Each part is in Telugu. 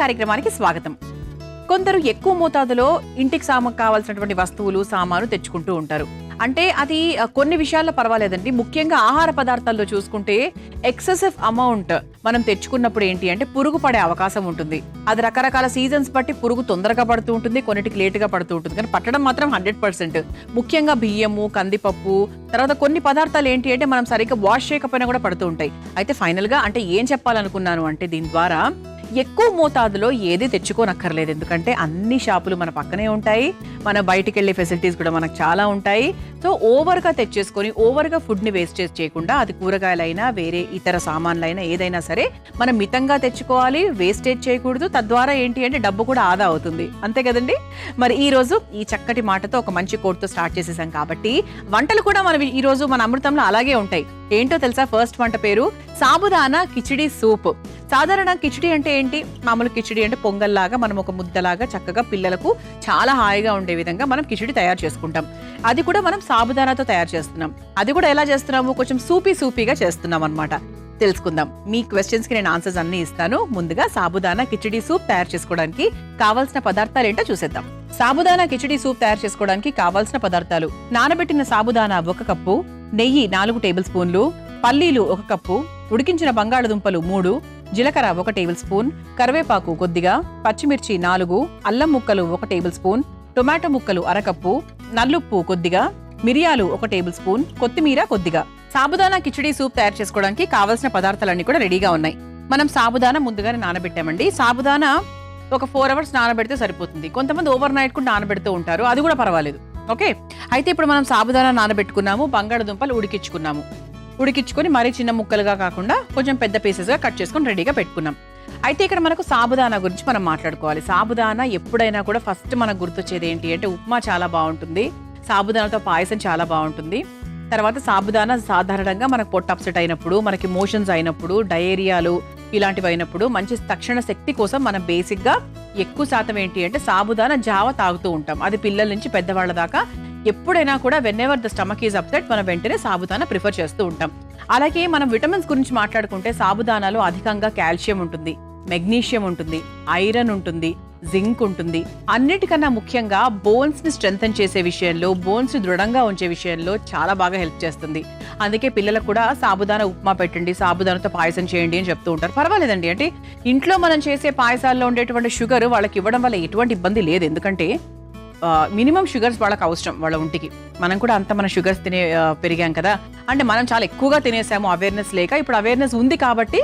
కార్యక్రమానికి స్వాగతం. కొందరు ఎక్కువ మోతాదులో ఇంటికి కావాల్సినటువంటి వస్తువులు సామాను తెచ్చుకుంటూ ఉంటారు. అంటే అది కొన్ని విషయాల్లో పర్వాలేదండి. ముఖ్యంగా ఆహార పదార్థాల్లో చూసుకుంటే ఎక్సెసివ్ అమౌంట్ మనం తెచ్చుకున్నప్పుడు ఏంటి అంటే పురుగు పడే అవకాశం ఉంటుంది. అది రకరకాల సీజన్స్ బట్టి పురుగు తొందరగా పడుతూ ఉంటుంది, కొన్నిటికి లేటుగా పడుతూ ఉంటుంది. కానీ పట్టడం మాత్రం 100%. ముఖ్యంగా బియ్యము, కందిపప్పు, తర్వాత కొన్ని పదార్థాలు ఏంటి అంటే మనం సరిగ్గా వాష్ చేయకపోయినా కూడా పడుతూ ఉంటాయి. అయితే ఫైనల్ గా అంటే ఏం చెప్పాలనుకున్నాను అంటే దీని ద్వారా ఎక్కువ మోతాదులో ఏది తెచ్చుకోనక్కర్లేదు. ఎందుకంటే అన్ని షాపులు మన పక్కనే ఉంటాయి, మన బయటికి వెళ్ళే ఫెసిలిటీస్ కూడా మనకు చాలా ఉంటాయి. సో ఓవర్గా తెచ్చేసుకొని ఓవర్గా ఫుడ్ని వేస్టేజ్ చేయకుండా, అది కూరగాయలైనా వేరే ఇతర సామాన్లైనా ఏదైనా సరే మనం మితంగా తెచ్చుకోవాలి, వేస్టేజ్ చేయకూడదు. తద్వారా ఏంటి అంటే డబ్బు కూడా ఆదా అవుతుంది. అంతే కదండి. మరి ఈ రోజు ఈ చక్కటి మాటతో ఒక మంచి కోట్తో స్టార్ట్ చేసేసాం కాబట్టి వంటలు కూడా మనం ఈ రోజు మన అమృతంలో అలాగే ఉంటాయి. ఏంటో తెలుసా? ఫస్ట్ వంట పేరు సాబుదానా కిచిడి సూప్. సాధారణ కిచిడి అంటే ఏంటి? మామూలు కిచిడి అంటే పొంగల్లాగా మనం ఒక ముద్దలాగా చక్కగా పిల్లలకు చాలా హాయిగా ఉండే విధంగా మనం కిచిడి తయారు చేసుకుంటాం. అది కూడా మనం సాబుదానాతో తయారు చేస్తున్నాం. అది కూడా ఎలా చేస్తున్నాము? కొంచెం సూపీగా చేస్తున్నాం అన్నమాట. తెలుసుకుందాం. మీ క్వశ్చన్స్ కి నేను ఆన్సర్స్ అన్ని ఇస్తాను. ముందుగా సాబుదానా కిచిడి సూప్ తయారు చేసుకోవడానికి కావాల్సిన పదార్థాలు ఏంటో చూసేద్దాం. సాబుదానా కిచిడి సూప్ తయారు చేసుకోవడానికి కావాల్సిన పదార్థాలు: నానబెట్టిన సాబుదానా 1 కప్పు, నెయ్యి 4 టేబుల్ స్పూన్లు, పల్లీలు 1 కప్పు, ఉడికించిన బంగాళదుంపలు 3, జీలకర్ర 1 టేబుల్ స్పూన్, కరివేపాకు కొద్దిగా, పచ్చిమిర్చి 4, అల్లం ముక్కలు 1 టేబుల్ స్పూన్, టొమాటో ముక్కలు 1/2 కప్పు, నల్లుప్పు కొద్దిగా, మిరియాలు 1 టేబుల్ స్పూన్, కొత్తిమీర కొద్దిగా. సాబుదానా కిచిడి సూప్ తయారు చేసుకోవడానికి కావాల్సిన పదార్థాలన్నీ కూడా రెడీగా ఉన్నాయి. మనం సాబుదానా ముందుగానే నానబెట్టామండి. సాబుదానా ఒక 4 hours నానబెడితే సరిపోతుంది. కొంతమంది ఓవర్ నైట్ కూడా నానబెడుతూ ఉంటారు, అది కూడా పర్వాలేదు. ఓకే, అయితే ఇప్పుడు మనం సాబుదానా నానబెట్టుకున్నాము, బంగాళదుంపలు ఉడికించుకొని మరీ చిన్న ముక్కలుగా కాకుండా కొంచెం పెద్ద పీసెస్గా కట్ చేసుకొని రెడీగా పెట్టుకున్నాం. అయితే ఇక్కడ మనకు సాబుదానా గురించి మనం మాట్లాడుకోవాలి. సాబుదానా ఎప్పుడైనా కూడా ఫస్ట్ మనకు గుర్తొచ్చేది ఏంటి అంటే ఉప్మా చాలా బాగుంటుంది, సాబుదానాతో పాయసం చాలా బాగుంటుంది. తర్వాత సాబుదానా సాధారణంగా మనకు పొట్ట అప్సెట్ అయినప్పుడు, మనకి మోషన్స్ అయినప్పుడు, డయేరియాలు ఇలాంటివి అయినప్పుడు మంచి తక్షణ శక్తి కోసం మనం బేసిక్గా ఎక్కువ శాతం ఏంటి అంటే సాబుదానా జావ తాగుతూ ఉంటాం. అది పిల్లల నుంచి పెద్దవాళ్ళ దాకా ఎప్పుడైనా కూడా వెన్నెవర్ ద స్టమక్ ఈజ్ అప్సెట్ మనం వెంటనే సాబుదానా ప్రిఫర్ చేస్తూ ఉంటాం. అలాగే మనం విటమిన్స్ గురించి మాట్లాడుకుంటే సాబుదానాలో అధికంగా కాల్షియం ఉంటుంది, మెగ్నీషియం ఉంటుంది, ఐరన్ ఉంటుంది, జింక్ ఉంటుంది. అన్నిటికన్నా ముఖ్యంగా బోన్స్ ని స్ట్రెంథెన్ చేసే విషయంలో, బోన్స్ ని దృఢంగా ఉంచే విషయంలో చాలా బాగా హెల్ప్ చేస్తుంది. అందుకే పిల్లలకు కూడా సాబుదానా ఉప్మా పెట్టండి, సాబుదానాతో పాయసం చేయండి అని చెప్తూ ఉంటారు. పర్వాలేదండి, అంటే ఇంట్లో మనం చేసే పాయసాల్లో ఉండేటువంటి షుగర్ వాళ్ళకి ఇవ్వడం వల్ల ఎటువంటి ఇబ్బంది లేదు. ఎందుకంటే మినిమం షుగర్స్ వాళ్ళకి అవసరం వాళ్ళ ఒంటికి. మనం కూడా అంత మన షుగర్స్ పెరిగాం కదా, అంటే మనం చాలా ఎక్కువగా తినేసాము అవేర్నెస్ లేక. ఇప్పుడు అవేర్నెస్ ఉంది కాబట్టి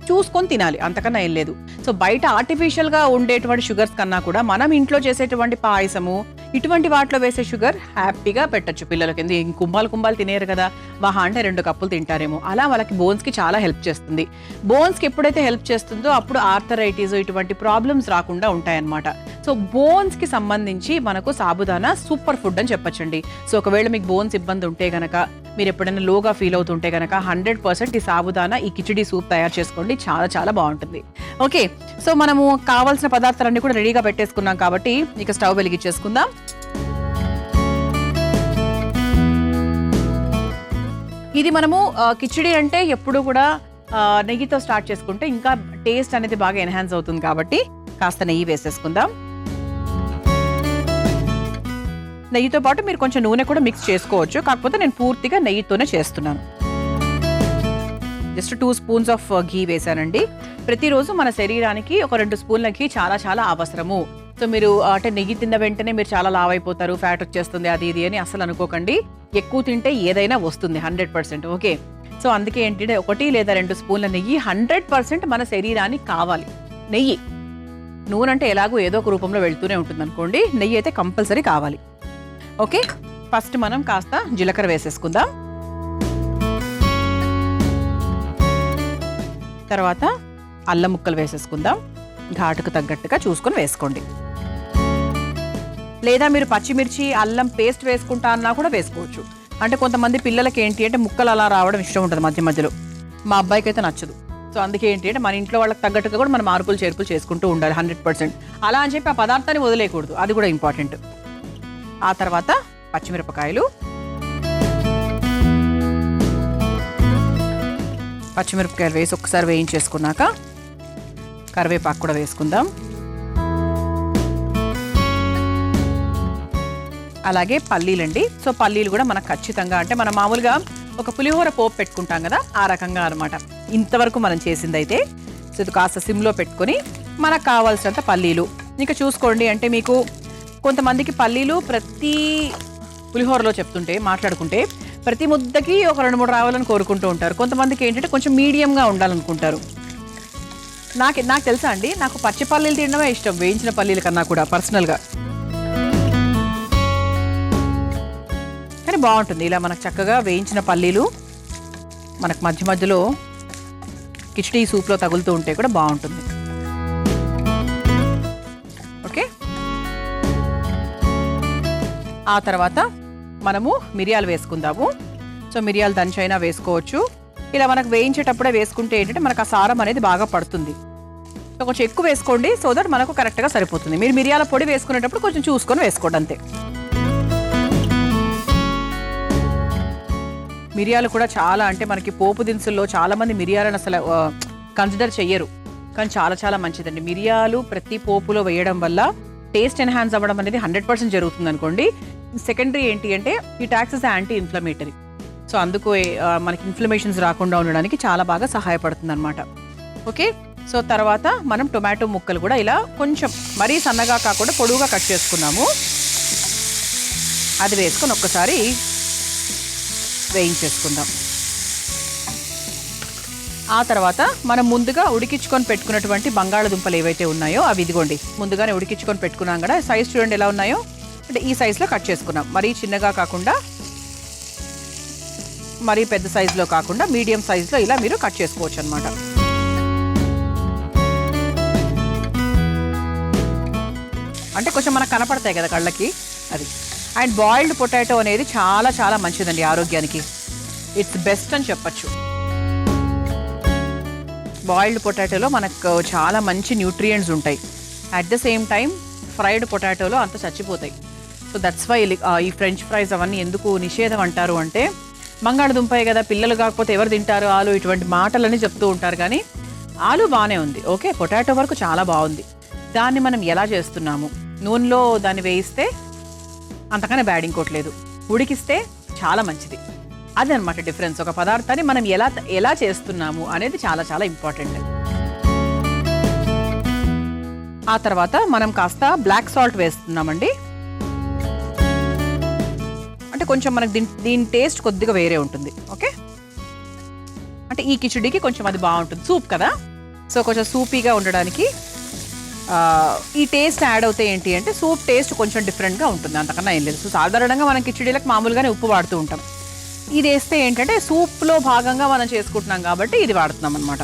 చూసుకొని తినాలి, అంతకన్నా ఏం లేదు. సో బయట ఆర్టిఫిషియల్ గా ఉండేటువంటి షుగర్స్ కన్నా కూడా మనం ఇంట్లో చేసేటువంటి పాయసము ఇటువంటి వాటిలో వేసే షుగర్ హ్యాపీగా పెట్టచ్చు పిల్లలకి. ఎందుకు కుంభాలు తినేరు కదా, మహా అంటే 2 కప్పులు తింటారేమో. అలా వాళ్ళకి బోన్స్ కి చాలా హెల్ప్ చేస్తుంది. బోన్స్ కి ఎప్పుడైతే హెల్ప్ చేస్తుందో అప్పుడు ఆర్థరైటిస్ ఇటువంటి ప్రాబ్లమ్స్ రాకుండా ఉంటాయన్నమాట. సో బోన్స్ కి సంబంధించి మనకు సాబుదానా సూపర్ ఫుడ్ అని చెప్పొచ్చండి. సో ఒకవేళ మీకు బోన్స్ ఇబ్బంది ఉంటే గనక, మీరు ఎప్పుడైనా లోగా ఫీల్ అవుతుంటే గనక 100% ఈ సాబుదానా ఈ కిచిడి సూప్ తయారు చేసుకోండి, చాలా చాలా బాగుంటుంది. ఓకే, సో మనము కావాల్సిన పదార్థాలన్నీ కూడా రెడీగా పెట్టేసుకున్నాం కాబట్టి ఇక స్టవ్ వెలిగించేసుకుందాం. ఇది మనము కిచిడి అంటే ఎప్పుడు కూడా నెయ్యితో స్టార్ట్ చేసుకుంటే ఇంకా టేస్ట్ అనేది బాగా ఎన్హాన్స్ అవుతుంది కాబట్టి కాస్త నెయ్యి వేసేసుకుందాం. నెయ్యితో పాటు మీరు కొంచెం నూనె కూడా మిక్స్ చేసుకోవచ్చు, కాకపోతే నేను పూర్తిగా నెయ్యితోనే చేస్తున్నాను. జస్ట్ 2 స్పూన్స్ ఆఫ్ ఘీ వేసానండి. ప్రతిరోజు మన శరీరానికి ఒక 2 స్పూన్ల ఘీ చాలా చాలా అవసరము. సో మీరు అంటే నెయ్యి తిన్న వెంటనే మీరు చాలా లావ్ అయిపోతారు, ఫ్యాట్ వచ్చేస్తుంది అది ఇది అని అసలు అనుకోకండి. ఎక్కువ తింటే ఏదైనా వస్తుంది 100%. ఓకే, సో అందుకే ఏంటంటే 1 లేదా 2 స్పూన్ల నెయ్యి 100% మన శరీరానికి కావాలి. నెయ్యి, నూనె అంటే ఎలాగో ఏదో ఒక రూపంలో వెళ్తూనే ఉంటుంది అనుకోండి, నెయ్యి అయితే కంపల్సరీ కావాలి. ఓకే, ఫస్ట్ మనం కాస్త జీలకర్ర వేసేసుకుందాం. తర్వాత అల్లం ముక్కలు వేసేసుకుందాం. ఘాటుకు తగ్గట్టుగా చూసుకొని వేసుకోండి. లేదా మీరు పచ్చిమిర్చి అల్లం పేస్ట్ వేసుకుంటా అన్నా కూడా వేసుకోవచ్చు. అంటే కొంతమంది పిల్లలకి ఏంటి అంటే ముక్కలు అలా రావడం ఇష్టం ఉంటుంది మధ్యలో. మా అబ్బాయికి అయితే నచ్చదు. సో అందుకే ఏంటి అంటే మన ఇంట్లో వాళ్ళకి తగ్గట్టుగా కూడా మనం మార్పులు చేర్పులు చేసుకుంటూ ఉండాలి 100%. అలా అని చెప్పి ఆ పదార్థాన్ని వదిలేయకూడదు, అది కూడా ఇంపార్టెంట్. ఆ తర్వాత పచ్చిమిరపకాయలు వేసి ఒకసారి వేయించేసుకున్నాక కరివేపాకు కూడా వేసుకుందాం. అలాగే పల్లీలండి. సో పల్లీలు కూడా మనకు ఖచ్చితంగా, అంటే మనం మామూలుగా ఒక పులిహోర పోపు పెట్టుకుంటాం కదా, ఆ రకంగా అనమాట ఇంతవరకు మనం చేసింది అయితే. సో ఇది కాస్త సిమ్లో పెట్టుకొని మనకు కావాల్సినంత పల్లీలు ఇంకా చూసుకోండి. అంటే మీకు కొంతమందికి పల్లీలు ప్రతి పులిహోరలో మాట్లాడుకుంటే ప్రతి ముద్దకి ఒక 2-3 రావాలని కోరుకుంటూ ఉంటారు. కొంతమందికి ఏంటంటే కొంచెం మీడియంగా ఉండాలనుకుంటారు. నాకు తెలుసా అండి, నాకు పచ్చి పల్లీలు తినడమే ఇష్టం వేయించిన పల్లీల కన్నా కూడా పర్సనల్గా. కానీ బాగుంటుంది ఇలా మనకు చక్కగా వేయించిన పల్లీలు మనకు మధ్య మధ్యలో కిచిడి సూప్లో తగులుతూ ఉంటే కూడా బాగుంటుంది. ఓకే, ఆ తర్వాత మనము మిరియాలు వేసుకుందాము. సో మిరియాలు దంచైనా వేసుకోవచ్చు. ఇలా మనకు వేయించేటప్పుడే వేసుకుంటే ఏంటంటే మనకు ఆ సారం అనేది బాగా పడుతుంది. సో కొంచెం ఎక్కువ వేసుకోండి, సో దట్ మనకు కరెక్ట్గా సరిపోతుంది. మీరు మిరియాల పొడి వేసుకునేటప్పుడు కొంచెం చూసుకొని వేసుకోండి అంతే. మిరియాలు కూడా చాలా, అంటే మనకి పోపు దినుసుల్లో చాలామంది మిరియాలను అసలు కన్సిడర్ చెయ్యరు, కానీ చాలా చాలా మంచిదండి. మిరియాలు ప్రతి పోపులో వేయడం వల్ల టేస్ట్ ఎన్హాన్స్ అవ్వడం అనేది 100% జరుగుతుంది అనుకోండి. సెకండరీ ఏంటి అంటే ఈ టాక్సెస్ యాంటీ ఇన్ఫ్లమేటరీ. సో అందుకు మనకి ఇన్ఫ్లమేషన్స్ రాకుండా ఉండడానికి చాలా బాగా సహాయపడుతుంది అనమాట. ఓకే, సో తర్వాత మనం టొమాటో ముక్కలు కూడా ఇలా కొంచెం మరీ సన్నగా కాకుండా పొడువుగా కట్ చేసుకున్నాము. అది వేసుకొని ఒక్కసారి వేయించేసుకుందాం. ఆ తర్వాత మనం ముందుగా ఉడికించుకొని పెట్టుకున్నటువంటి బంగాళదుంపలు ఏవైతే ఉన్నాయో అవి ఇదిగోండి ముందుగానే ఉడికించుకొని పెట్టుకున్నాం కదా. సైజ్ చూడండి ఎలా ఉన్నాయో, అంటే ఈ సైజులో కట్ చేసుకున్నాం. మరీ చిన్నగా కాకుండా మరీ పెద్ద సైజులో కాకుండా మీడియం సైజులో ఇలా మీరు కట్ చేసుకోవచ్చు అనమాట. అంటే కొంచెం మనకు కనపడతాయి కదా కళ్ళకి అది. అండ్ బాయిల్డ్ పొటాటో అనేది చాలా చాలా మంచిదండి ఆరోగ్యానికి. ఇట్స్ బెస్ట్ అని చెప్పచ్చు. బాయిల్డ్ పొటాటోలో మనకు చాలా మంచి న్యూట్రియంట్స్ ఉంటాయి. At the same time fried పొటాటోలో అంత చచ్చిపోతాయి. సో దట్స్ వై ఈ ఫ్రెంచ్ ఫ్రైస్ అవన్నీ ఎందుకు నిషేధం అంటారు అంటే, బంగాళదుంపే కదా పిల్లలు కాకపోతే ఎవరు తింటారు ఆలు, ఇటువంటి మాటలని చెప్తూ ఉంటారు. కానీ ఆలు బాగానే ఉంది, ఓకే, పొటాటో వరకు చాలా బాగుంది. దాన్ని మనం ఎలా చేస్తున్నాము, నూనెలో దాన్ని వేయిస్తే అంతకనే బ్యాడ్ ఇంకోట్లేదు, ఉడికిస్తే చాలా మంచిది. అదనమాట డిఫరెన్స్. ఒక పదార్థాన్ని మనం ఎలా చేస్తున్నాము అనేది చాలా చాలా ఇంపార్టెంట్. ఆ తర్వాత మనం కాస్త బ్లాక్ సాల్ట్ వేస్తున్నామండి. అంటే కొంచెం మనకు దీని టేస్ట్ కొద్దిగా వేరే ఉంటుంది. ఓకే, అంటే ఈ కిచిడికి కొంచెం అది బాగుంటుంది, సూప్ కదా. సో కొంచెం సూపీగా ఉండడానికి ఈ టేస్ట్ యాడ్ అవుతాయి. ఏంటి అంటే సూప్ టేస్ట్ కొంచెం డిఫరెంట్గా ఉంటుంది, అంతకన్నా ఏం లేదు. సో సాధారణంగా మనం కిచిడీలకు మామూలుగానే ఉప్పు వాడుతూ ఉంటాం. ఇది వేస్తే ఏంటంటే సూప్లో భాగంగా మనం చేసుకుంటున్నాం కాబట్టి ఇది వాడుతున్నాం అనమాట.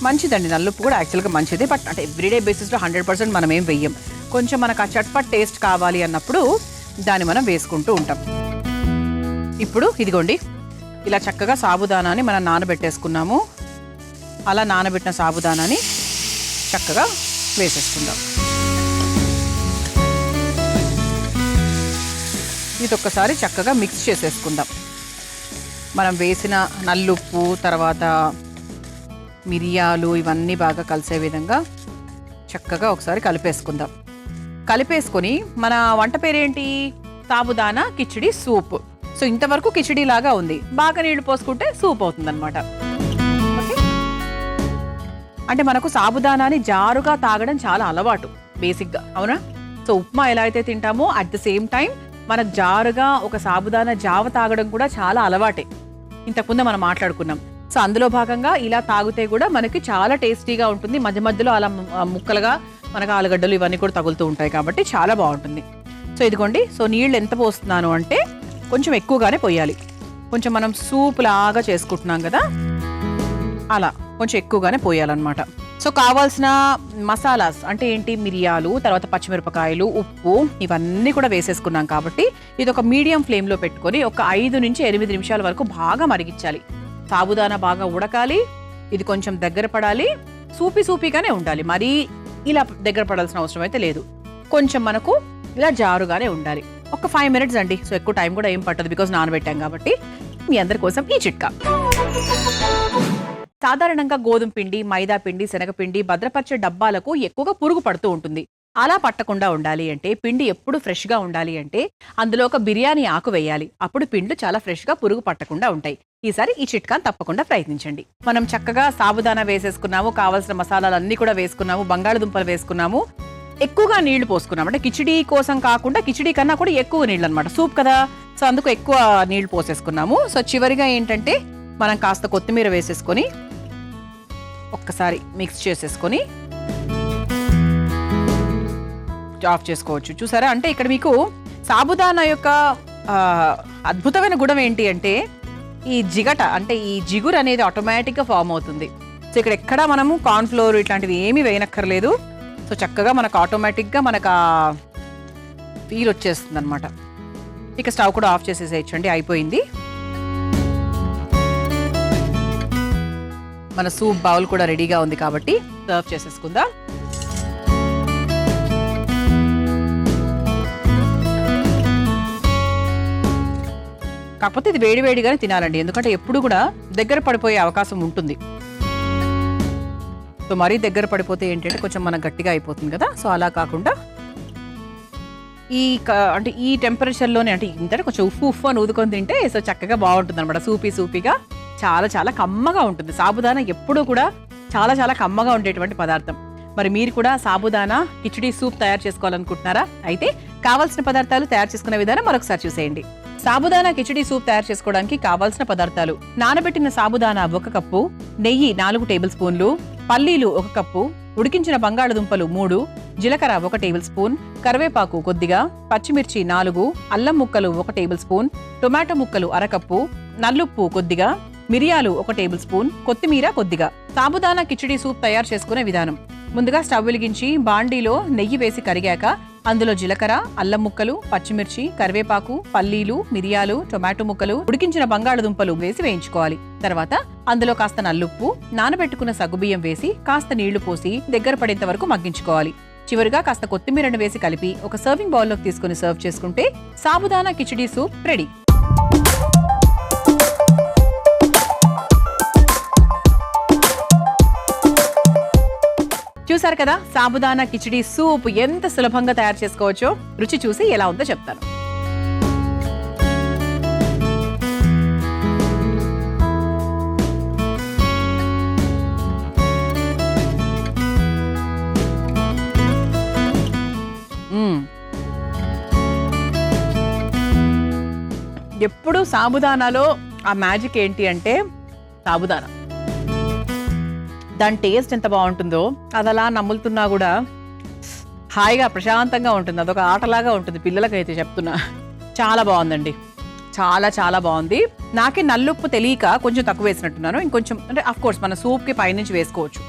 మంచిదండి, నల్లుప్పు కూడా యాక్చువల్గా మంచిది. బట్ అంటే ఎవ్రీడే బేసిస్లో 100% మనం ఏం వెయ్యం. కొంచెం మనకు ఆ చట్పట్ టేస్ట్ కావాలి అన్నప్పుడు దాన్ని మనం వేసుకుంటూ ఉంటాం. ఇప్పుడు ఇదిగోండి ఇలా చక్కగా సాబుదానాన్ని మనం నానబెట్టేసుకున్నాము. అలా నానబెట్టిన సాబుదానాన్ని చక్కగా వేసేసుకుందాం. ఇది ఒక్కసారి చక్కగా మిక్స్ చేసేసుకుందాం. మనం వేసిన నల్లుప్పు తర్వాత మిరియాలు ఇవన్నీ బాగా కలిసే విధంగా చక్కగా ఒకసారి కలిపేసుకుందాం. కలిపేసుకొని మన వంట పేరేంటి, సాబుదానా కిచిడి సూప్. సో ఇంతవరకు కిచిడి లాగా ఉంది, బాగా నీళ్లు పోసుకుంటే సూప్ అవుతుందన్నమాట. ఓకే, అంటే మనకు సాబుదానాన్ని జారుగా తాగడం చాలా అలవాటు బేసిక్గా, అవునా. సో ఉప్మా ఎలా అయితే తింటామో అట్ ద సేమ్ టైం మనకు జారుగా ఒక సాబుదానా జావ తాగడం కూడా చాలా అలవాటే. ఇంతకుముందు మనం మాట్లాడుకున్నాం. సో అందులో భాగంగా ఇలా తాగితే కూడా మనకి చాలా టేస్టీగా ఉంటుంది. మధ్య మధ్యలో అలా ముక్కలుగా మనకు ఆలుగడ్డలు ఇవన్నీ కూడా తగులుతూ ఉంటాయి కాబట్టి చాలా బాగుంటుంది. సో ఇదిగోండి, సో నీళ్ళు ఎంత పోస్తున్నాను అంటే కొంచెం ఎక్కువగానే పోయాలి. కొంచెం మనం సూప్ లాగా చేసుకుంటున్నాం కదా, అలా కొంచెం ఎక్కువగానే పోయాలన్నమాట. సో కావాల్సిన మసాలాస్ అంటే ఏంటి, మిరియాలు, తర్వాత పచ్చిమిరపకాయలు, ఉప్పు ఇవన్నీ కూడా వేసేసుకున్నాం కాబట్టి ఇది ఒక మీడియం ఫ్లేమ్లో పెట్టుకొని ఒక 5 నుంచి 8 నిమిషాల వరకు బాగా మరిగించాలి. సాబుదానా బాగా ఉడకాలి, ఇది కొంచెం దగ్గర పడాలి, సూపీగానే ఉండాలి. మరీ ఇలా దగ్గర పడాల్సిన అవసరం అయితే లేదు, కొంచెం మనకు ఇలా జారుగానే ఉండాలి. ఒక 5 minutes అండి. సో ఎక్కువ టైం కూడా ఏం పట్టదు, బికాజ్ నానబెట్టాం కాబట్టి. మీ అందరి కోసం ఈ చిట్కా. సాధారణంగా గోధుమ పిండి, మైదా పిండి, శనగపిండి భద్రపరిచే డబ్బాలకు ఎక్కువగా పురుగు పడుతూ ఉంటుంది. అలా పట్టకుండా ఉండాలి అంటే, పిండి ఎప్పుడు ఫ్రెష్‌గా ఉండాలి అంటే, అందులో ఒక బిర్యానీ ఆకు వేయాలి. అప్పుడు పిండ్లు చాలా ఫ్రెష్‌గా పురుగు పట్టకుండా ఉంటాయి. ఈసారి ఈ చిట్కాను తప్పకుండా ప్రయత్నించండి. మనం చక్కగా సాబుదానా వేసేసుకున్నాము, కావాల్సిన మసాలాలన్నీ కూడా వేసుకున్నాము, బంగాళదుంపలు వేసుకున్నాము, ఎక్కువగా నీళ్లు పోసుకున్నాం. అంటే కిచిడీ కోసం కాకుండా కిచిడీ కన్నా కూడా ఎక్కువ నీళ్ళు అనమాట. సూప్ కదా, సో అందుకు ఎక్కువ నీళ్లు పోసేసుకున్నాము. సో చివరిగా ఏంటంటే మనం కాస్త కొత్తిమీర వేసేసుకొని ఒక్కసారి మిక్స్ చేసేసుకొని ఆఫ్ చేసుకోవచ్చు. చూసారా, అంటే ఇక్కడ మీకు సాబుదానా యొక్క అద్భుతమైన గుణం ఏంటి అంటే ఈ జిగట, అంటే ఈ జిగురు అనేది ఆటోమేటిక్గా ఫామ్ అవుతుంది. సో ఇక్కడ ఎక్కడా మనము కార్న్‌ఫ్లోర్ ఇట్లాంటివి ఏమీ వేయనక్కర్లేదు. సో చక్కగా మనకు ఆటోమేటిక్గా మనకు ఆ ఫీల్ వచ్చేస్తుంది అనమాట. ఇక స్టవ్ కూడా ఆఫ్ చేసేసేయచ్చండి, అయిపోయింది. మన సూప్ బౌల్ కూడా రెడీగా ఉంది కాబట్టి సర్వ్ చేసేసుకుందాం. కాకపోతే ఇది వేడివేడిగానే తినాలండి, ఎందుకంటే ఎప్పుడు కూడా దగ్గర పడిపోయే అవకాశం ఉంటుంది. సో మరీ దగ్గర పడిపోతే ఏంటంటే కొంచెం మనకు గట్టిగా అయిపోతుంది కదా, సో అలా కాకుండా అంటే ఈ టెంపరేచర్లోనే, అంటే ఇంతటే కొంచెం ఉప్పు అని ఊదుకొని తింటే సో చక్కగా బాగుంటుంది అనమాట. సూపీగా చాలా చాలా కమ్మగా ఉంటుంది. సాబుదానా ఎప్పుడూ కూడా చాలా చాలా కమ్మగా ఉండేటువంటి పదార్థం. మరి మీరు కూడా సాబుదానా కిచిడీ సూప్ తయారు చేసుకోవాలనుకుంటున్నారా? అయితే కావాల్సిన పదార్థాలు తయారు చేసుకునే విధానం మరొకసారి చూసేయండి. సాబుదానా కిచిడీ సూప్ తయారు చేసుకోవడానికి కావాల్సిన పదార్థాలు: నానబెట్టిన సాబుదానా 1 కప్పు, నెయ్యి 4 టేబుల్ స్పూన్లు, పల్లీలు 1 కప్పు, ఉడికించిన బంగాళదుంపలు 3, జీలకర్ర 1 టేబుల్ స్పూన్, కరివేపాకు కొద్దిగా, పచ్చిమిర్చి 4, అల్లం ముక్కలు 1 టేబుల్ స్పూన్, టొమాటో ముక్కలు 1/2 కప్పు, నల్లుప్పు కొద్దిగా, మిరియాలు 1 టేబుల్ స్పూన్, కొత్తిమీర కొద్దిగా. సాబుదానా కిచిడీ సూప్ తయారు చేసుకునే విధానం: ముందుగా స్టవ్ వెలిగించి బాండీలో నెయ్యి వేసి కరిగాక అందులో జీలకర్ర, అల్లం ముక్కలు, పచ్చిమిర్చి, కరివేపాకు, పల్లీలు, మిరియాలు, టొమాటో ముక్కలు, ఉడికించిన బంగాళదుంపలు వేసి వేయించుకోవాలి. తర్వాత అందులో కాస్త నల్లుప్పు, నానబెట్టుకున్న సగ్గుబియ్యం వేసి కాస్త నీళ్లు పోసి దగ్గర పడేంత వరకు మగ్గించుకోవాలి. చివరిగా కాస్త కొత్తిమీరను వేసి కలిపి ఒక సర్వింగ్ బౌల్లోకి తీసుకుని సర్వ్ చేసుకుంటే సాబుదానా కిచిడీ సూప్ రెడీ. చూసారు కదా, సాబుదానా కిచిడీ సూప్ ఎంత సులభంగా తయారు చేసుకోవచ్చో. రుచి చూసి ఎలా ఉందో చెప్తాను. ఎప్పుడు సాబుదానాలో ఆ మ్యాజిక్ ఏంటి అంటే సాబుదానా, దాని టేస్ట్ ఎంత బాగుంటుందో, అది అలా నమ్ములుతున్నా కూడా హాయిగా ప్రశాంతంగా ఉంటుంది. అదొక ఆటలాగా ఉంటుంది పిల్లలకైతే చెప్తున్నా. చాలా బాగుందండి, చాలా చాలా బాగుంది. నాకే నల్లుప్పు తెలియక కొంచెం తక్కువ వేసినట్టున్నాను. ఇంకొంచెం అంటే అఫ్ కోర్స్ మన సూప్కి పైనుంచి వేసుకోవచ్చు.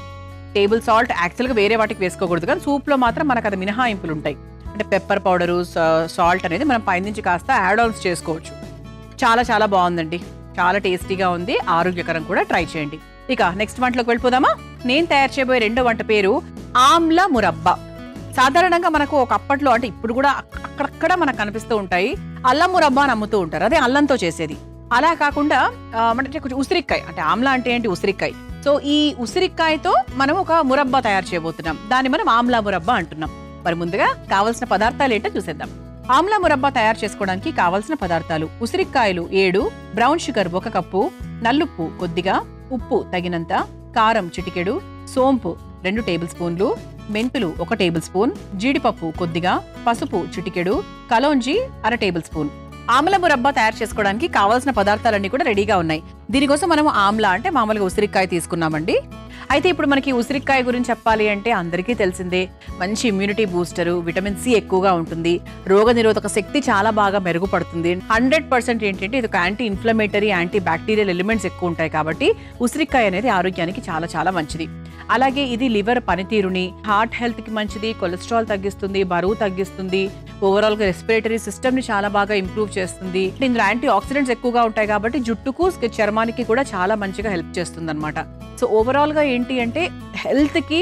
టేబుల్ సాల్ట్ యాక్చువల్గా వేరే వాటికి వేసుకోకూడదు, కానీ సూప్లో మాత్రం మనకు అది మినహాయింపులు ఉంటాయి. అంటే పెప్పర్ పౌడరు, సాల్ట్ అనేది మనం పైనుంచి కాస్త యాడ్ ఆన్స్ చేసుకోవచ్చు. చాలా చాలా బాగుందండి, చాలా టేస్టీగా ఉంది, ఆరోగ్యకరం కూడా. ట్రై చేయండి. ఇక నెక్స్ట్ వంటలోకి వెళ్ళిపోదామా? నేను తయారు చేయబోయే రెండో వంట పేరు ఆమ్లా మురబ్బా. సాధారణంగా మనకు ఒక అప్పట్లో, అంటే ఇప్పుడు కూడా అక్కడక్కడ మనకు కనిపిస్తూ ఉంటాయి, అల్లం మురబ్బా అని అమ్ముతూ ఉంటారు. అదే అల్లంతో చేసేది. అలా కాకుండా అంటే కొంచెం ఉసిరికాయ, అంటే ఆమ్లా అంటే ఏంటి, ఉసిరికాయ. సో ఈ ఉసిరికాయతో మనం ఒక మురబ్బా తయారు చేయబోతున్నాం. దాన్ని మనం ఆమ్లా మురబ్బా అంటున్నాం. మరి ముందుగా కావాల్సిన పదార్థాలు ఏంటో చూసేద్దాం. ఆమ్లా మురబ్బా తయారు చేసుకోవడానికి కావాల్సిన పదార్థాలు: ఉసిరికాయలు 7, బ్రౌన్ షుగర్ 1 కప్పు, నల్లుప్పు కొద్దిగా, ఉప్పు తగినంత, కారం చిటికెడు, సోంపు 2 టేబుల్ స్పూన్లు, మెంతులు 1 టేబుల్ స్పూన్, జీడిపప్పు కొద్దిగా, పసుపు చిటికెడు, కలోంజీ 1/2 టేబుల్ స్పూన్. ఆమ్లా మురబ్బా తయారు చేసుకోవడానికి కావాల్సిన పదార్థాలన్నీ కూడా రెడీగా ఉన్నాయి. దీనికోసం మనం ఆమ్లా అంటే మామూలుగా ఉసిరికాయ తీసుకున్నామండి. అయితే ఇప్పుడు మనకి ఉసిరికాయ గురించి చెప్పాలి అంటే అందరికీ తెలిసిందే, మంచి ఇమ్యూనిటీ బూస్టరు, విటమిన్ సి ఎక్కువగా ఉంటుంది, రోగనిరోధక శక్తి చాలా బాగా మెరుగుపడుతుంది. 100% ఏంటంటే ఇది ఒక anti inflammatory, anti bacterial elements ఎక్కువ ఉంటాయి కాబట్టి ఉసిరికాయ అనేది ఆరోగ్యానికి చాలా చాలా మంచిది. అలాగే ఇది లివర్ పనితీరుని, హార్ట్ హెల్త్ కి మంచిది, కొలెస్ట్రాల్ తగ్గిస్తుంది, బరువు తగ్గిస్తుంది, ఓవరాల్ గా రెస్పిరేటరీ సిస్టమ్ ని చాలా బాగా ఇంప్రూవ్ చేస్తుంది. ఇందులో యాంటీ ఆక్సిడెంట్స్ ఎక్కువగా ఉంటాయి కాబట్టి జుట్టుకు, చర్మానికి కూడా చాలా మంచిగా హెల్ప్ చేస్తుంది అనమాట. సో ఓవరాల్ గా ఏంటి అంటే హెల్త్ కి,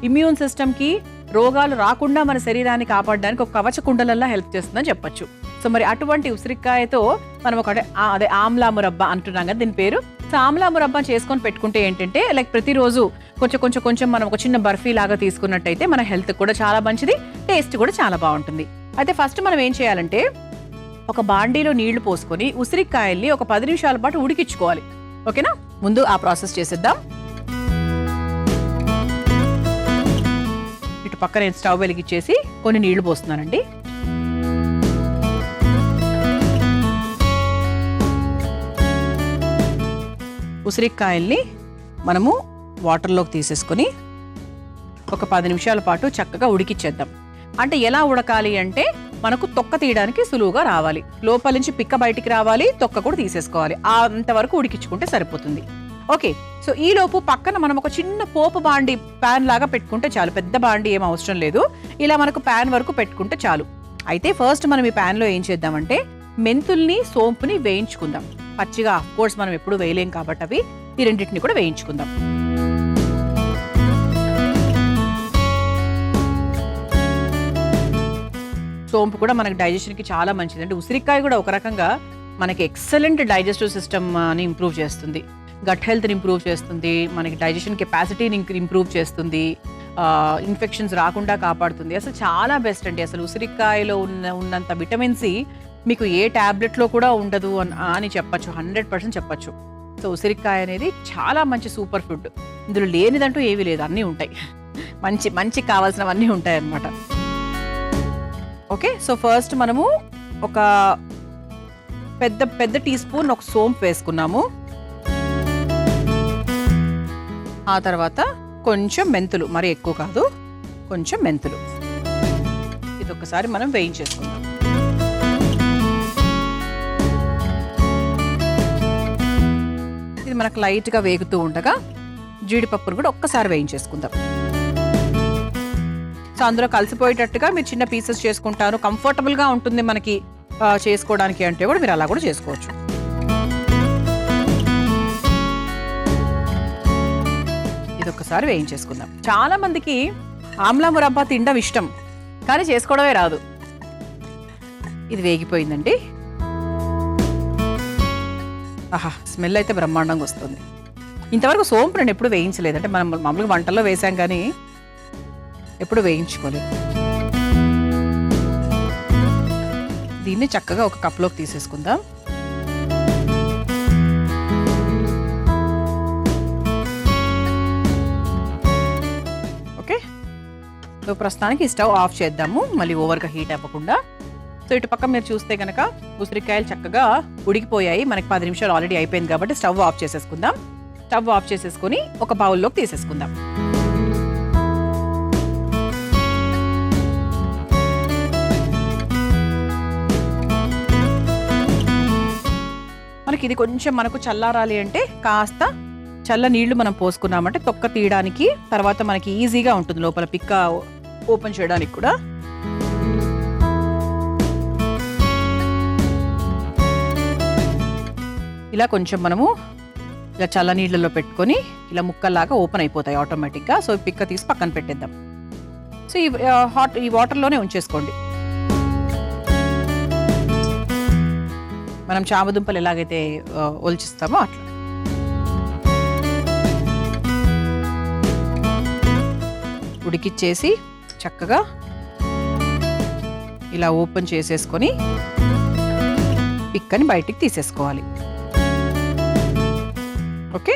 ఇమ్యూన్ సిస్టమ్ కి, రోగాలు రాకుండా మన శరీరాన్ని కాపాడడానికి ఒక కవచ కుండలల్లా హెల్ప్ చేస్తుందని చెప్పొచ్చు. సో మరి అటువంటి ఉసిరికాయతో మనం అదే ఆమ్లా మురబ్బా అంటున్నాం కదా, దీని పేరు. ఆమ్లా మురబ్బా చేసుకొని పెట్టుకుంటే ఏంటంటే లైక్ ప్రతిరోజు కొంచెం కొంచెం కొంచెం మనం ఒక చిన్న బర్ఫీ లాగా తీసుకున్నట్టయితే మన హెల్త్ కూడా చాలా మంచిది, టేస్ట్ కూడా చాలా బాగుంటుంది. అయితే ఫస్ట్ మనం ఏం చేయాలంటే ఒక బాండీలో నీళ్లు పోసుకొని ఉసిరికాయల్ని ఒక 10 నిమిషాల పాటు ఉడికించుకోవాలి. ఓకేనా, ముందు ఆ ప్రాసెస్ చేసేద్దాం. ఇటు పక్క నేను స్టవ్ వెలిగించేసి కొన్ని నీళ్లు పోస్తున్నానండి. ఉసిరికాయల్ని మనము వాటర్లోకి తీసేసుకొని ఒక 10 నిమిషాల పాటు చక్కగా ఉడికిచ్చేద్దాం. అంటే ఎలా ఉడకాలి అంటే మనకు తొక్క తీయడానికి సులువుగా రావాలి, లోపల నుంచి పిక్క బయటికి రావాలి, తొక్క కూడా తీసేసుకోవాలి. అంతవరకు ఉడికించుకుంటే సరిపోతుంది. ఓకే, సో ఈ లోపు పక్కన మనం ఒక చిన్న పోపు బాండి ప్యాన్ లాగా పెట్టుకుంటే చాలు. పెద్ద బాండి ఏం అవసరం లేదు, ఇలా మనకు ప్యాన్ వరకు పెట్టుకుంటే చాలు. అయితే ఫస్ట్ మనం ఈ ప్యాన్లో ఏం చేద్దామంటే మెంతుల్ని సోంపుని వేయించుకుందాం. పచ్చిగా ఆఫ్ కోర్స్ మనం ఎప్పుడు వేయలేం కాబట్టి అవి ఈ రెండింటిని కూడా వేయించుకుందాం. సోంపు కూడా మనకి డైజెషన్కి చాలా మంచిది. అంటే ఉసిరికాయ కూడా ఒక రకంగా మనకి ఎక్సలెంట్ డైజెస్టివ్ సిస్టమ్ని ఇంప్రూవ్ చేస్తుంది, గట్ హెల్త్ని ఇంప్రూవ్ చేస్తుంది, మనకి డైజెషన్ కెపాసిటీని ఇంప్రూవ్ చేస్తుంది, ఇన్ఫెక్షన్స్ రాకుండా కాపాడుతుంది. అసలు చాలా బెస్ట్ అండి. అసలు ఉసిరికాయలో ఉన్నంత విటమిన్ సి మీకు ఏ ట్యాబ్లెట్లో కూడా ఉండదు అని చెప్పచ్చు, 100% చెప్పచ్చు. సో ఉసిరికాయ అనేది చాలా మంచి సూపర్ ఫుడ్. ఇందులో లేనిదంటూ ఏమీ లేదు, అన్నీ ఉంటాయి, మంచి మంచి కావాల్సినవన్నీ ఉంటాయి అన్నమాట. ఓకే, సో ఫస్ట్ మనము ఒక పెద్ద టీ స్పూన్ ఒక సోంపు వేసుకున్నాము. ఆ తర్వాత కొంచెం మెంతులు, మరి ఎక్కువ కాదు, కొంచెం మెంతులు. ఇది ఒకసారి మనం వేయించేసుకుందాం. ఇది మనకు లైట్గా వేగుతూ ఉండగా జీడిపప్పును కూడా ఒక్కసారి వేయించేసుకుందాం. సో అందులో కలిసిపోయేటట్టుగా మీరు చిన్న పీసెస్ చేసుకుంటారు, కంఫర్టబుల్గా ఉంటుంది మనకి చేసుకోవడానికి అంటే కూడా మీరు అలా కూడా చేసుకోవచ్చు. ఇది ఒక్కసారి వేయించేసుకుందాం. చాలా మందికి ఆమ్లా మురబ్బా తినడం ఇష్టం, కానీ చేసుకోవడమే రాదు. ఇది వేగిపోయిందండి. ఆహా, స్మెల్ అయితే బ్రహ్మాండంగా వస్తుంది. ఇంతవరకు సోంపు నేను ఎప్పుడు వేయించలేదు, అంటే మనం మామూలుగా వంటల్లో వేసాం కానీ ఎప్పుడు వేయించుకోలేదు. దీన్ని చక్కగా ఒక కప్లోకి తీసేసుకుందాం. ఓకే, సో ప్రస్తుతానికి స్టవ్ ఆఫ్ చేద్దాము, మళ్ళీ ఓవర్గా హీట్ అవ్వకుండా. సో ఇటు పక్క మీరు చూస్తే కనుక ఉసిరికాయలు చక్కగా ఉడికిపోయాయి. మనకి 10 నిమిషాలు ఆల్రెడీ అయిపోయింది కాబట్టి స్టవ్ ఆఫ్ చేసేసుకుందాం. స్టవ్ ఆఫ్ చేసేసుకొని ఒక బౌల్లోకి తీసేసుకుందాం. మనకి ఇది కొంచెం మనకు చల్లారాలి అంటే కాస్త చల్ల నీళ్లు మనం పోసుకున్నామంటే తొక్క తీయడానికి తర్వాత మనకి ఈజీగా ఉంటుంది, లోపల పిక్క ఓపెన్ చేయడానికి కూడా. ఇలా కొంచెం మనము ఇలా చల్ల నీళ్ళలో పెట్టుకొని ఇలా ముక్కల్లాగా ఓపెన్ అయిపోతాయి ఆటోమేటిక్గా. సో పిక్క తీసి పక్కన పెట్టేద్దాం. సో ఈ వాటర్లోనే ఉంచేసుకోండి. మనం చామదుంపలు ఎలాగైతే ఒలిచిస్తామో అట్లా. ఉడికిచ్చేసి చక్కగా ఇలా ఓపెన్ చేసేసుకొని పిక్కని బయటికి తీసేసుకోవాలి. ఓకే,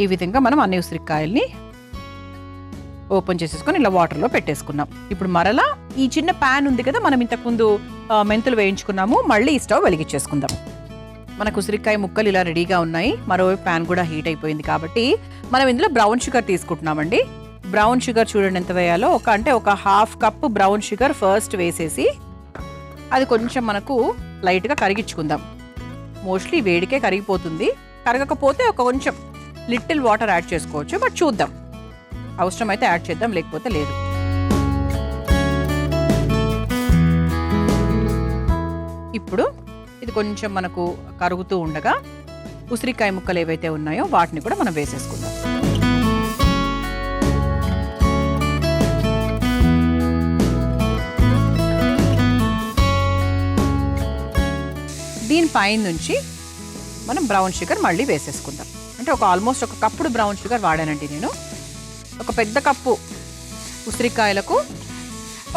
ఈ విధంగా మనం అన్ని ఉసిరికాయల్ని ఓపెన్ చేసేసుకొని ఇలా వాటర్లో పెట్టేసుకున్నాం. ఇప్పుడు మరలా ఈ చిన్న ప్యాన్ ఉంది కదా, మనం ఇంతకుముందు మెంతులు వేయించుకున్నాము, మళ్ళీ ఈ స్టవ్ వెలిగించేసుకుందాం. మనకు ఉసిరికాయ ముక్కలు ఇలా రెడీగా ఉన్నాయి. మరోవైపు ప్యాన్ కూడా హీట్ అయిపోయింది కాబట్టి మనం ఇందులో బ్రౌన్ షుగర్ తీసుకుంటున్నామండి. బ్రౌన్ షుగర్ చూడండి ఎంత వేయాలో, ఒక 1/2 కప్ బ్రౌన్ షుగర్ ఫస్ట్ వేసేసి అది కొంచెం మనకు లైట్గా కరిగించుకుందాం. మోస్ట్లీ వేడికే కరిగిపోతుంది, కరగకపోతే ఒక కొంచెం లిటిల్ వాటర్ యాడ్ చేసుకోవచ్చు, బట్ చూద్దాం, అవసరమైతే యాడ్ చేద్దాం, లేకపోతే లేదు. ఇప్పుడు ఇది కొంచెం మనకు కరుగుతూ ఉండగా ఉసిరికాయ ముక్కలు ఏవైతే ఉన్నాయో వాటిని కూడా మనం వేసేసుకుందాం. దీనిపై నుంచి మనం బ్రౌన్ షుగర్ మళ్ళీ వేసేసుకుందాం. అంటే ఆల్మోస్ట్ ఒక కప్పుడు బ్రౌన్ షుగర్ వాడానండి నేను. ఒక పెద్ద కప్పు ఉసిరికాయలకు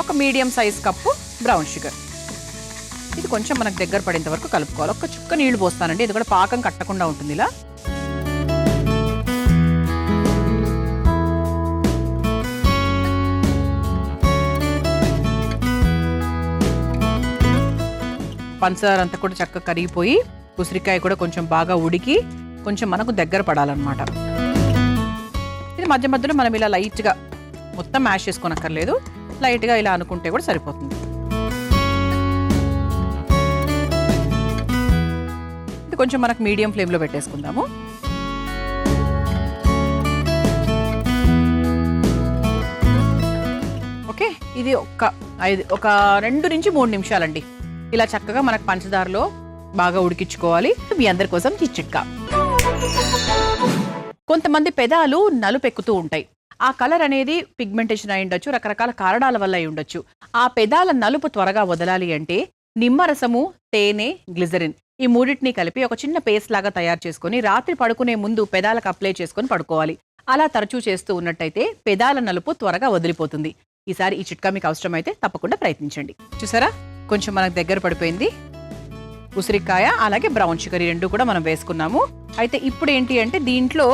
ఒక medium size cup brown sugar. ఇది కొంచెం మనకు దగ్గర పడేంత వరకు కలుపుకోవాలి. ఒక చుక్క నీళ్లు పోస్తానండి, ఇది కూడా పాకం కట్టకుండా ఉంటుంది. ఇలా పంచదార అంతా కూడా చక్కగా కరిగిపోయి ఉసిరికాయ కూడా కొంచెం బాగా ఉడికి కొంచెం మనకు దగ్గర పడాలన్నమాట. ఇది మధ్య మధ్యలో మనం ఇలా లైట్గా మొత్తం మ్యాష్ చేసుకోనక్కర్లేదు, లైట్గా ఇలా అనుకుంటే కూడా సరిపోతుంది. ఇది కొంచెం మనకు మీడియం ఫ్లేమ్లో పెట్టేసుకుందాము. ఓకే, ఇది ఒక 2 నుంచి 3 నిమిషాలండి ఇలా చక్కగా మనకు పంచదారలో బాగా ఉడికించుకోవాలి. మీ అందరి కోసం ఈ చిట్కా. కొంతమంది పెదాలు నలుపెక్కుతూ ఉంటాయి. ఆ కలర్ అనేది పిగ్మెంటేషన్ అయి ఉండొచ్చు, రకరకాల కారణాల వల్ల అయి ఉండొచ్చు. ఆ పెదాల నలుపు త్వరగా వదలాలి అంటే నిమ్మరసము, తేనె, గ్లిజరిన్ ఈ మూడింటిని కలిపి ఒక చిన్న పేస్ట్ లాగా తయారు చేసుకొని రాత్రి పడుకునే ముందు పెదాలకు అప్లై చేసుకొని పడుకోవాలి. అలా తరచూ చేస్తూ ఉన్నట్టయితే పెదాల నలుపు త్వరగా వదిలిపోతుంది. ఈసారి ఈ చిట్కా మీకు అవసరమైతే తప్పకుండా ప్రయత్నించండి. చూసారా, కొంచెం మనకు దగ్గర పడిపోయింది. ఉసిరికాయ అలాగే బ్రౌన్ షుగర్ ఈ 2 కూడా మనం వేసుకున్నాము. అయితే ఇప్పుడు ఏంటి అంటే దీంట్లో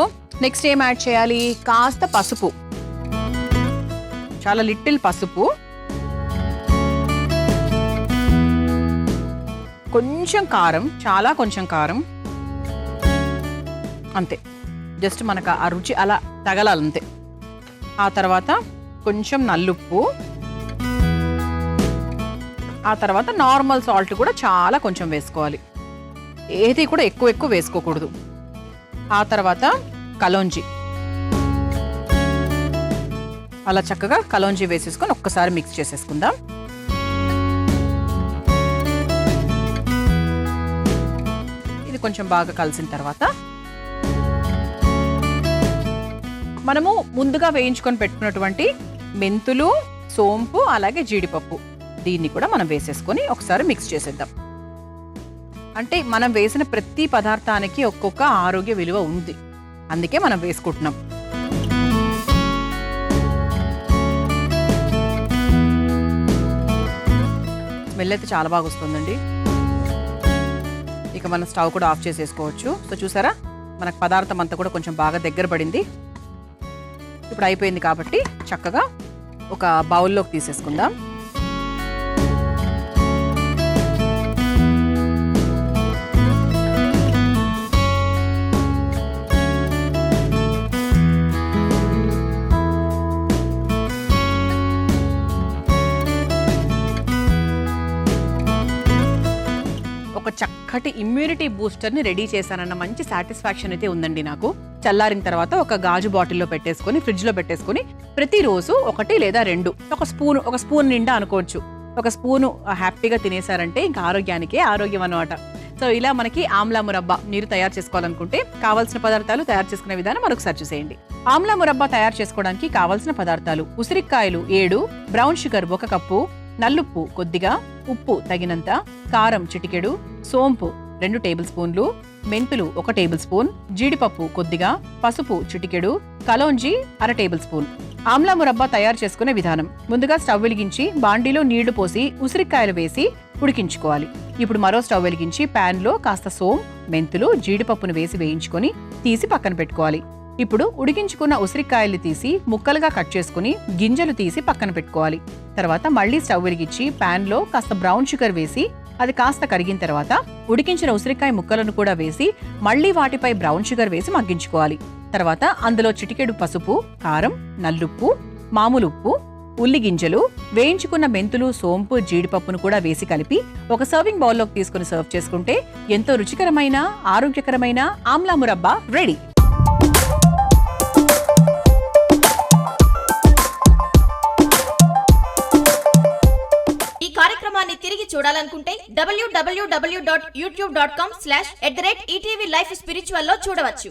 నెక్స్ట్ ఏం యాడ్ చేయాలి? కాస్త పసుపు, చాలా లిటిల్ పసుపు, కొంచెం కారం, చాలా కొంచెం కారం, అంతే. జస్ట్ మనకు ఆ రుచి అలా తగలాలంతే. ఆ తర్వాత కొంచెం నల్లుప్పు, ఆ తర్వాత నార్మల్ సాల్ట్ కూడా చాలా కొంచెం వేసుకోవాలి, ఏది కూడా ఎక్కువ వేసుకోకూడదు. ఆ తర్వాత కలోంజీ, అలా చక్కగా కలోంజీ వేసేసుకొని ఒక్కసారి మిక్స్ చేసేసుకుందాం. ఇది కొంచెం బాగా కలిసిన తర్వాత మనము ముందుగా వేయించుకొని పెట్టుకున్నటువంటి మెంతులు, సోంపు అలాగే జీడిపప్పు దీన్ని కూడా మనం వేసేసుకొని ఒకసారి మిక్స్ చేసేద్దాం. అంటే మనం వేసిన ప్రతి పదార్థానికి ఒక్కొక్క ఆరోగ్య విలువ ఉంది, అందుకే మనం వేసుకుంటున్నాం. స్మెల్ అయితే చాలా బాగా వస్తుందండి. ఇక మనం స్టవ్ కూడా ఆఫ్ చేసేసుకోవచ్చు. సో చూసారా, మనకు పదార్థం అంతా కూడా కొంచెం బాగా దగ్గర పడింది. ఇప్పుడు అయిపోయింది కాబట్టి చక్కగా ఒక బౌల్లోకి తీసేసుకుందాం. ఒక చక్కటి ఇమ్యూనిటీ బూస్టర్ని రెడీ చేశానన్న మంచి సాటిస్ఫాక్షన్ అయితే ఉందండి నాకు. చల్లారిన తర్వాత ఒక గాజు బాటిల్లో పెట్టేసుకొని ఫ్రిడ్జ్లో పెట్టేసుకొని ప్రతిరోజు 1 లేదా 2 ఒక స్పూన్ నిండా అనుకోవచ్చు, ఒక స్పూను హ్యాపీగా తినేశారంటే ఇంకా ఆరోగ్యానికే ఆరోగ్యం అన్నమాట. సో ఇలా మనకి ఆమ్లా మురబ్బా మీరు తయారు చేసుకోవాలనుకుంటే కావాల్సిన పదార్థాలు తయారు చేసుకునే విధానం మరొకసారి చూసేయండి. ఆమ్లా మురబ్బా తయారు చేసుకోవడానికి కావాల్సిన పదార్థాలు: ఉసిరికాయలు 7, బ్రౌన్ షుగర్ 1 కప్పు, నల్లుప్పు కొద్దిగా, ఉప్పు తగినంత, కారం చిటికెడు, సోంపు 2 టేబుల్ స్పూన్లు, మెంతులు 1 టేబుల్ స్పూన్, జీడిపప్పు కొద్దిగా, పసుపు చిటికెడు, కలోంజీ 1/2 టేబుల్ స్పూన్. ఆమ్లా మురబ్బా తయారు చేసుకునే విధానం: ముందుగా స్టవ్ వెలిగించి బాండీలో నీళ్లు పోసి ఉసిరికాయలు వేసి ఉడికించుకోవాలి. ఇప్పుడు మరో స్టవ్ వెలిగించి పాన్ లో కాస్త సోంపు, మెంతులు, జీడిపప్పును వేసి వేయించుకొని తీసి పక్కన పెట్టుకోవాలి. ఇప్పుడు ఉడికించుకున్న ఉసిరికాయలు తీసి ముక్కలుగా కట్ చేసుకుని గింజలు తీసి పక్కన పెట్టుకోవాలి. తర్వాత మళ్లీ స్టవ్ వెలిగించి పాన్ లో కాస్త బ్రౌన్ షుగర్ వేసి అది కాస్త కరిగిన తర్వాత ఉడికించిన ఉసిరికాయ ముక్కలను కూడా వేసి మళ్లీ వాటిపై బ్రౌన్ షుగర్ వేసి మగ్గించుకోవాలి. తర్వాత అందులో చిటికెడు పసుపు, కారం, నల్లుప్పు, మామూలు ఉప్పు, ఉల్లి గింజలు, వేయించుకున్న మెంతులు, సోంపు, జీడిపప్పును కూడా వేసి కలిపి ఒక సర్వింగ్ బౌల్లోకి తీసుకుని సర్వ్ చేసుకుంటే ఎంతో రుచికరమైన ఆరోగ్యకరమైన ఆమ్లా మురబ్బా రెడీ. కార్యక్రమాన్ని తిరిగి చూడాలనుకుంటే www.youtube.com/@ETV Life Spiritual లో చూడవచ్చు.